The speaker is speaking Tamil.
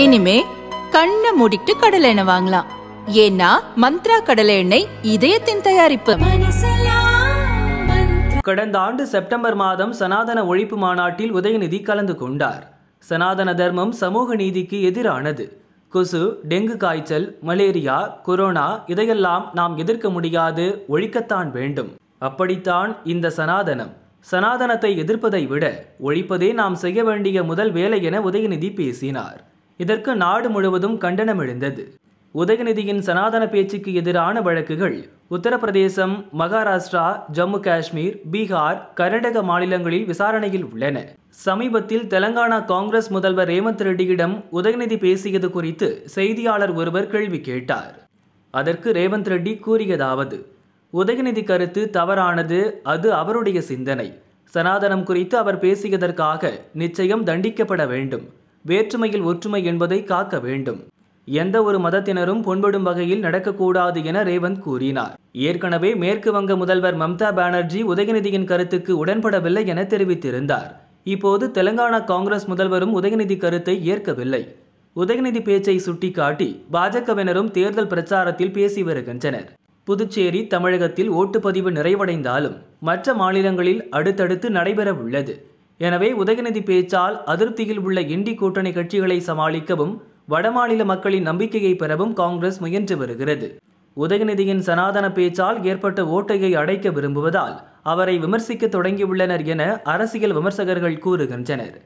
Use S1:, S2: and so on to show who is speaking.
S1: இனிமே கண்ணை மூடிட்டு கடலை எண்ணெய் வாங்கலாம். ஏன்னா மந்த்ரா கடலை எண்ணெய் இதயத்தின் தயாரிப்பு.
S2: கடந்த ஆண்டு செப்டம்பர் மாதம் சனாதன ஒழிப்பு மாநாட்டில் உதயநிதி கலந்து கொண்டார். சனாதன தர்மம் சமூக நீதிக்கு எதிரானது. கொசு, டெங்கு காய்ச்சல், மலேரியா, கொரோனா இதையெல்லாம் நாம் எதிர்க்க முடியாது, ஒழிக்கத்தான் வேண்டும். அப்படித்தான் இந்த சனாதனம். சனாதனத்தை எதிர்ப்பதை விட ஒழிப்பதே நாம் செய்ய வேண்டிய முதல் வேலை என உதயநிதி பேசினார். இதற்கு நாடு முழுவதும் கண்டனம் எழுந்தது. உதயநிதியின் சனாதன பேச்சுக்கு எதிரான வழக்குகள் உத்தரப்பிரதேசம், மகாராஷ்டிரா, ஜம்மு காஷ்மீர், பீகார், கர்நாடக மாநிலங்களில் விசாரணையில் உள்ளன. சமீபத்தில் தெலங்கானா காங்கிரஸ் முதல்வர் ரேவந்த் ரெட்டியிடம் உதயநிதி பேசியது குறித்து செய்தியாளர் ஒருவர் கேள்வி கேட்டார். அதற்கு ரேவந்த் ரெட்டி கூறியதாவது: உதயநிதி கருத்து தவறானது, அது அவருடைய சிந்தனை. சனாதனம் குறித்து அவர் பேசியதற்காக நிச்சயம் தண்டிக்கப்பட வேண்டும். வேற்றுமையில் ஒற்றுமை என்பதை காக்க வேண்டும். எந்த ஒரு மதத்தினரும் புண்படும் வகையில் நடக்கக்கூடாது என ரேவந்த் கூறினார். ஏற்கனவே மேற்கு வங்க முதல்வர் மம்தா பானர்ஜி உதயநிதியின் கருத்துக்கு உடன்படவில்லை என தெரிவித்திருந்தார். இப்போது தெலங்கானா காங்கிரஸ் முதல்வரும் உதயநிதி கருத்தை ஏற்கவில்லை. உதயநிதி பேச்சை சுட்டிக்காட்டி பாஜகவினரும் தேர்தல் பிரச்சாரத்தில் பேசி வருகின்றனர். புதுச்சேரி, தமிழகத்தில் ஓட்டுப்பதிவு நிறைவடைந்தாலும் மற்ற மாநிலங்களில் அடுத்தடுத்து நடைபெற உள்ளது. எனவே உதயநிதி பேச்சால் அதிருப்தியில் உள்ள இண்டி கூட்டணி கட்சிகளை சமாளிக்கவும் வடமாநில மக்களின் நம்பிக்கையை பெறவும் காங்கிரஸ் முயன்று வருகிறது. உதயநிதியின் சனாதன பேச்சால் ஏற்பட்ட ஓட்டையை அடைக்க விரும்புவதால் அவரை விமர்சிக்க தொடங்கியுள்ளனர் என அரசியல் விமர்சகர்கள் கூறுகின்றனர்.